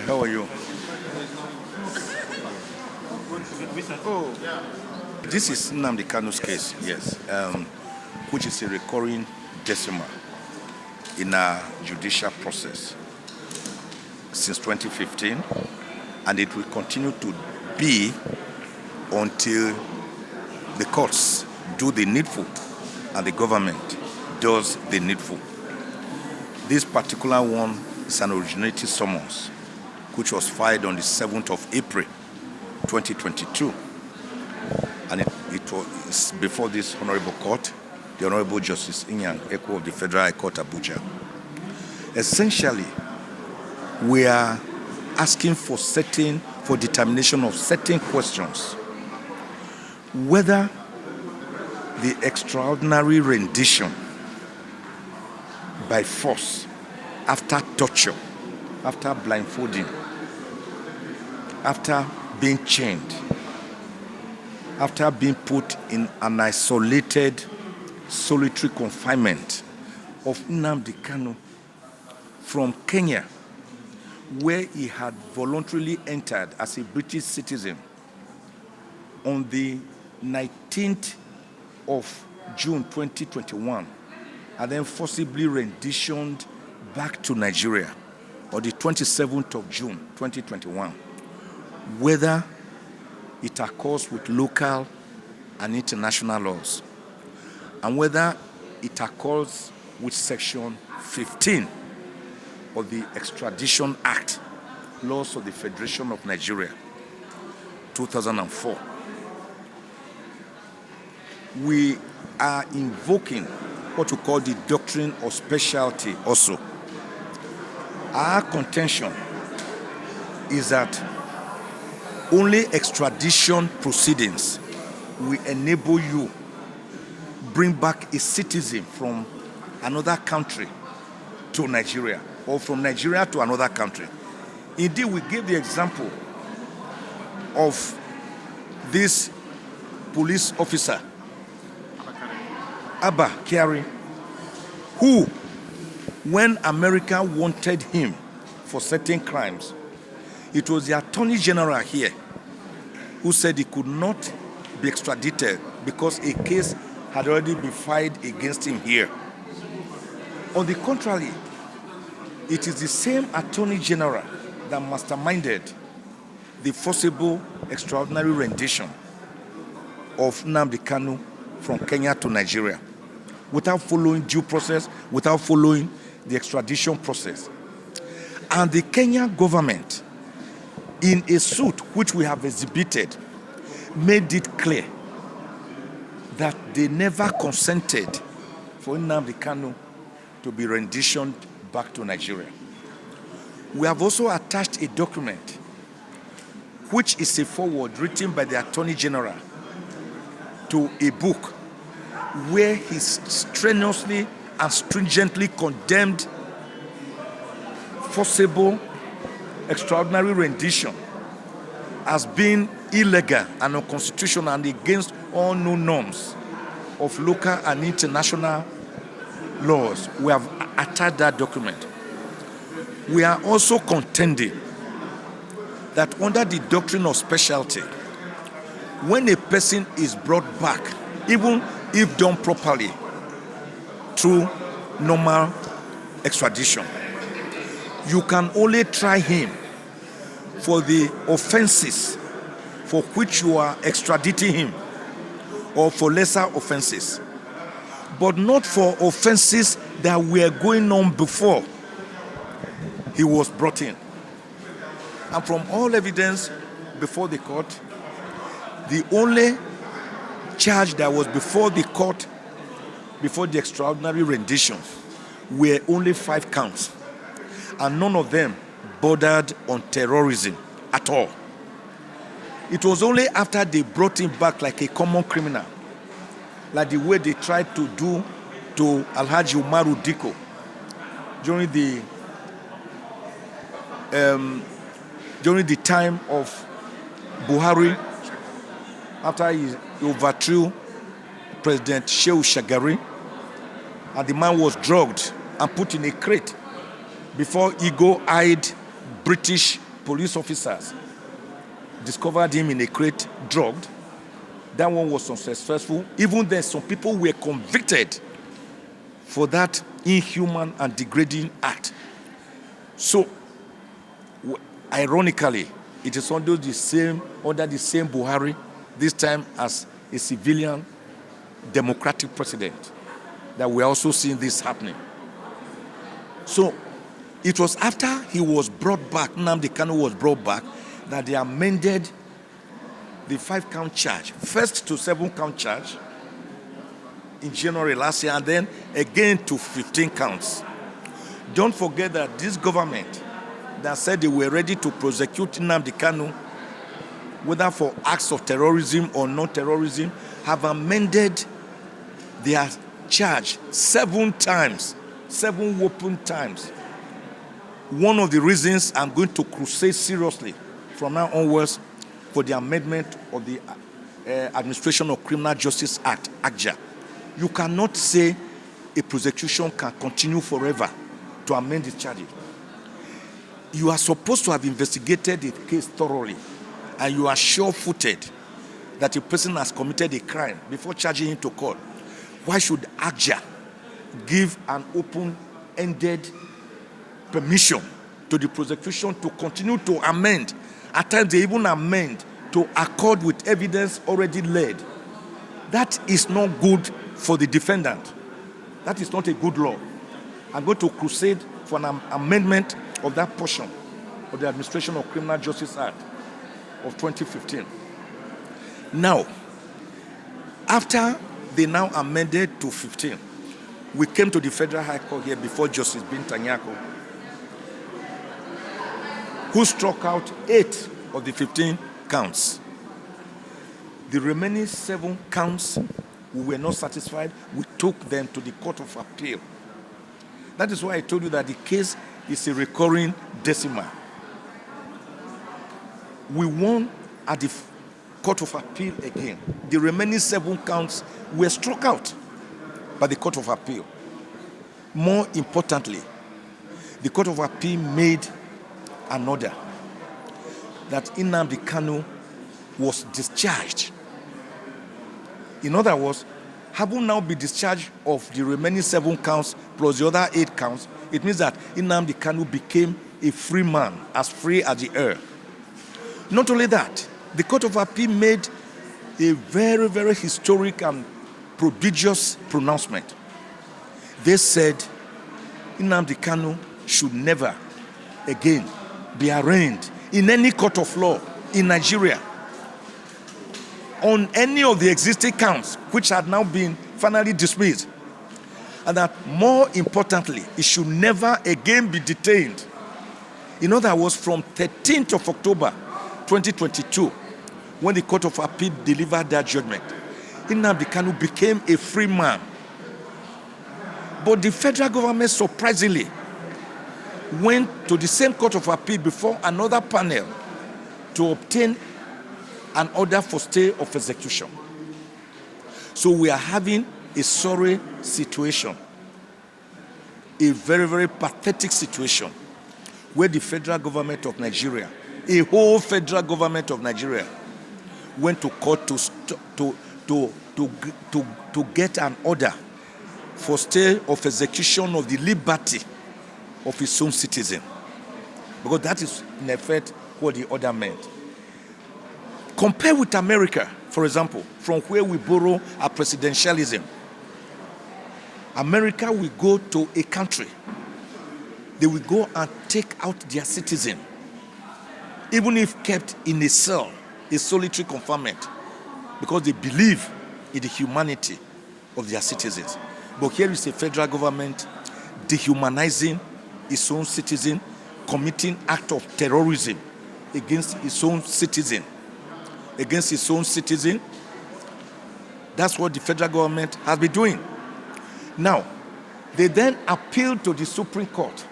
How are you? Oh, this is Nnamdi Kanu's case, yes, which is a recurring decimal in our judicial process since 2015, and it will continue to be until the courts do the needful and the government does the needful. This particular one is an originating summons, which was filed on the 7th of April, 2022. And it was before this honorable court, the Honorable Justice Inyang Eko of the Federal High Court, Abuja. Essentially, we are asking for determination of certain questions. Whether the extraordinary rendition by force, after torture, after blindfolding, after being chained, after being put in an isolated, solitary confinement of Nnamdi Kanu from Kenya, where he had voluntarily entered as a British citizen on the 19th of June 2021, and then forcibly renditioned back to Nigeria on the 27th of June 2021, whether it accords with local and international laws, and whether it accords with Section 15 of the Extradition Act, laws of the Federation of Nigeria, 2004. We are invoking what we call the doctrine of specialty also. Our contention is that only extradition proceedings will enable you bring back a citizen from another country to Nigeria, or from Nigeria to another country. Indeed, we give the example of this police officer, Abba Kyari, who, when America wanted him for certain crimes, it was the Attorney General here who said he could not be extradited because a case had already been filed against him here. On the contrary, it is the same Attorney General that masterminded the forcible extraordinary rendition of Nnamdi Kanu from Kenya to Nigeria, without following due process, without following the extradition process. And the Kenyan government, in a suit which we have exhibited, made it clear that they never consented for Nnamdi Kanu to be renditioned back to Nigeria. We have also attached a document which is a foreword written by the Attorney General to a book where he strenuously and stringently condemned forcible extraordinary rendition as being illegal and unconstitutional and against all known norms of local and international laws. We have attached that document. We are also contending that under the doctrine of specialty, when a person is brought back, even if done properly through normal extradition, you can only try him for the offenses for which you are extraditing him, or for lesser offenses, but not for offenses that were going on before he was brought in. And from all evidence before the court, the only charge that was before the court, before the extraordinary rendition, were only 5 counts, and none of them bordered on terrorism at all. It was only after they brought him back like a common criminal, like the way they tried to do to Alhaji Umaru Dikko during the time of Buhari, after he overthrew President Shehu Shagari, and the man was drugged and put in a crate before eagle-eyed British police officers discovered him in a crate, drugged. That one was unsuccessful. Even then, some people were convicted for that inhuman and degrading act. So, ironically, it is under the same Buhari, this time as a civilian democratic president, that we're also seeing this happening. So, it was after he was brought back, Nnamdi Kanu was brought back, that they amended the 5-count charge, first to 7-count charge in January last year, and then again to 15 counts. Don't forget that this government that said they were ready to prosecute Nnamdi Kanu, whether for acts of terrorism or non-terrorism, have amended their charge 7 times, 7 whopping times. One of the reasons I'm going to crusade seriously from now onwards for the amendment of the Administration of Criminal Justice Act, ACJA. You cannot say a prosecution can continue forever to amend the charges. You are supposed to have investigated the case thoroughly, and you are sure-footed that a person has committed a crime before charging him to court. Why should ACJA give an open-ended permission to the prosecution to continue to amend? At times they even amend to accord with evidence already laid. That is not good for the defendant. That is not a good law. I'm going to crusade for an amendment of that portion of the Administration of Criminal Justice Act of 2015. Now, after they now amended to 15, we came to the Federal High Court here before Justice Bintanyako, who struck out 8 of the 15 counts. The remaining 7 counts, we were not satisfied. We took them to the Court of Appeal. That is why I told you that the case is a recurring decimal. We won at the Court of Appeal again. The remaining 7 counts were struck out by the Court of Appeal. More importantly, the Court of Appeal made an order that Nnamdi Kanu was discharged. In other words, having now been discharged of the remaining 7 counts plus the other 8 counts, it means that Nnamdi Kanu became a free man, as free as the air. Not only that, the Court of Appeal made a very, very historic and prodigious pronouncement. They said Nnamdi Kanu should never again be arraigned in any court of law in Nigeria on any of the existing counts which had now been finally dismissed. And that more importantly, he should never again be detained. In other words, from 13th of October 2022, when the Court of Appeal delivered that judgment, Nnamdi Kanu became a free man. But the federal government surprisingly went to the same Court of Appeal before another panel to obtain an order for stay of execution. So we are having a sorry situation, a very, very pathetic situation, where the federal government of Nigeria, a whole federal government of Nigeria, went to court to get an order for stay of execution of the liberty of its own citizen. Because that is, in effect, what the order meant. Compare with America, for example, from where we borrow our presidentialism. America will go to a country. They will go and take out their citizen, even if kept in a cell, a solitary confinement, because they believe in the humanity of their citizens. But here is a federal government dehumanizing its own citizen, committing act of terrorism against its own citizen. Against its own citizen. That's what the federal government has been doing. Now, they then appealed to the Supreme Court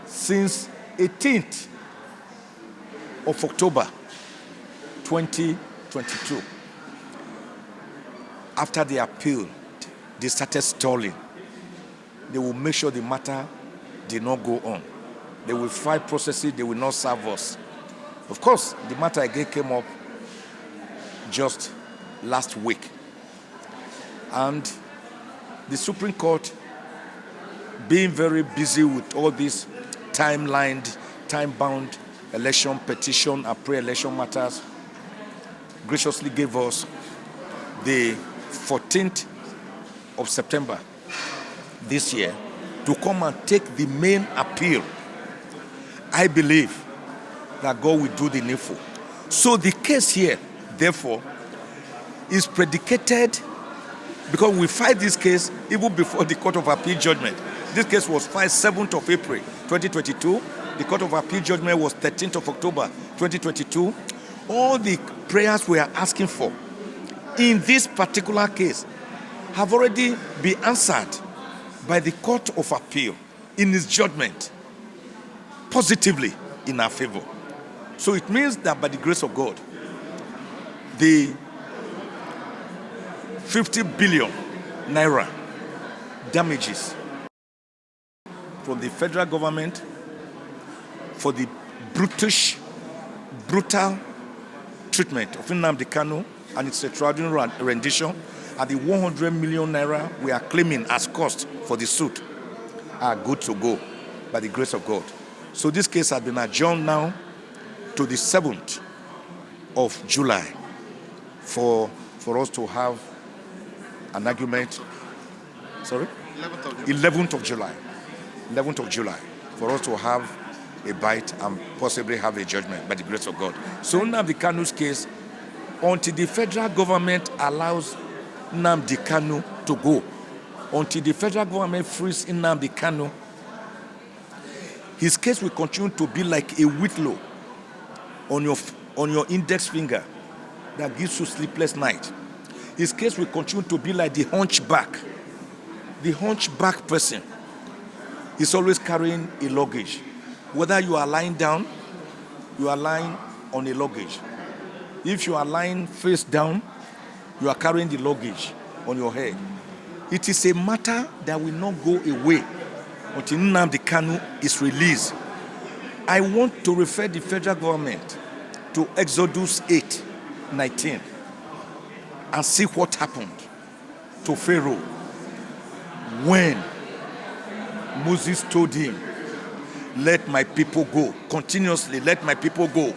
since 18th of October 2022. After they appealed, they started stalling. They will make sure the matter did not go on. They will file processes, they will not serve us. Of course, the matter again came up just last week. And the Supreme Court, being very busy with all these time-bound election, petition, and pre-election matters, graciously gave us the 14th of September this year to come and take the main appeal. I believe that God will do the needful. So the case here, therefore, is predicated because we filed this case even before the Court of Appeal judgment. This case was filed 7th of April 2022. The Court of Appeal judgment was 13th of October 2022. All the prayers we are asking for in this particular case have already been answered by the Court of Appeal in its judgment positively in our favor. So it means that by the grace of God, the 50 billion naira damages from the federal government for the brutal treatment of Nnamdi Kanu and its extraordinary rendition, and the 100 million naira we are claiming as cost for the suit are good to go by the grace of God. So this case has been adjourned now to the 7th of July for us to have an argument. Sorry? 11th of July. 11th of July. For us to have a bite and possibly have a judgment by the grace of God. So Nnamdi Kanu's case, until the federal government allows Nnamdi Kanu to go, until the federal government frees Nnamdi Kanu, his case will continue to be like a whitlow on your index finger that gives you sleepless night. His case will continue to be like the hunchback. The hunchback person is always carrying a luggage. Whether you are lying down, you are lying on a luggage. If you are lying face down, you are carrying the luggage on your head. It is a matter that will not go away until Nnamdi Kanu is released. I want to refer the federal government to Exodus 8:19 and see what happened to Pharaoh when Moses told him, "Let my people go." Continuously, "Let my people go."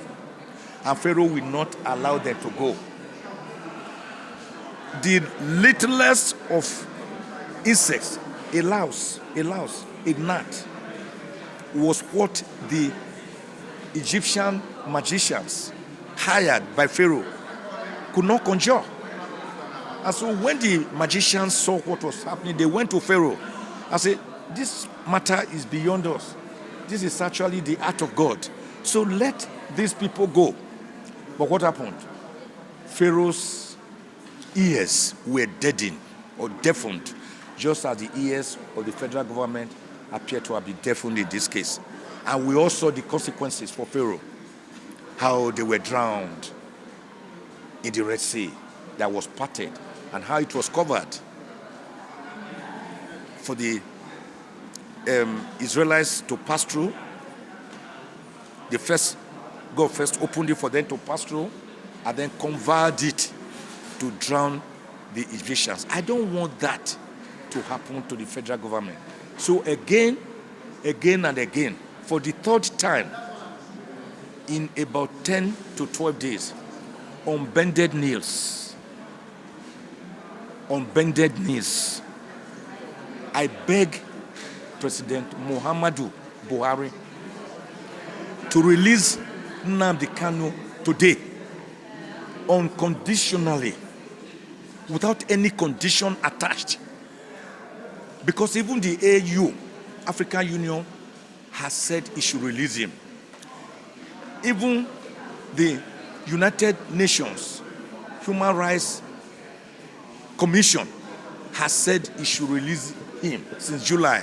And Pharaoh will not allow them to go. The littlest of insects, a louse, a gnat, was what the Egyptian magicians hired by Pharaoh could not conjure. And so when the magicians saw what was happening, they went to Pharaoh and said, "This matter is beyond us. This is actually the art of God. So let these people go." But what happened? Pharaoh's ears were deadened or deafened, just as the ears of the federal government appear to have been deafened in this case. And we all saw the consequences for Pharaoh, how they were drowned in the Red Sea that was parted, and how it was covered for the Israelites to pass through. God first opened it for them to pass through, and then converted it to drown the Egyptians. I don't want that to happen to the federal government. So again and again, for the third time in about 10 to 12 days, on bended knees, I beg President Muhammadu Buhari to release Nnamdi Kanu today, unconditionally, without any condition attached. Because even the AU, African Union, has said it should release him. Even the United Nations Human Rights Commission has said it should release him since July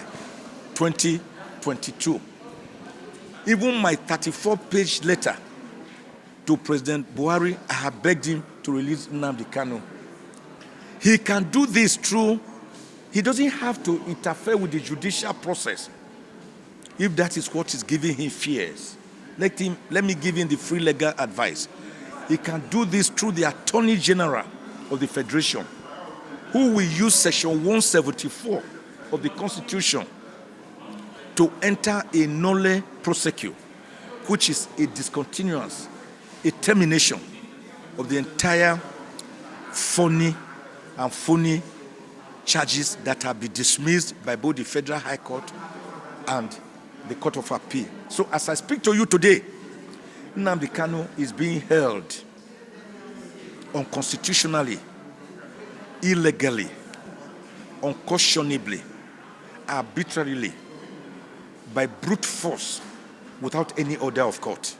2022. Even my 34-page letter to President Buhari, I have begged him to release Nnamdi Kanu. He can do this through, he doesn't have to interfere with the judicial process. If that is what is giving him fears, let me give him the free legal advice. He can do this through the Attorney General of the Federation, who will use Section 174 of the Constitution to enter a nolle prosequi, which is a discontinuance, a termination of the entire FONI and FONI charges that have been dismissed by both the Federal High Court and the Court of Appeal. So as I speak to you today, Nnamdi Kanu is being held unconstitutionally, illegally, unconscionably, arbitrarily, by brute force, without any order of court.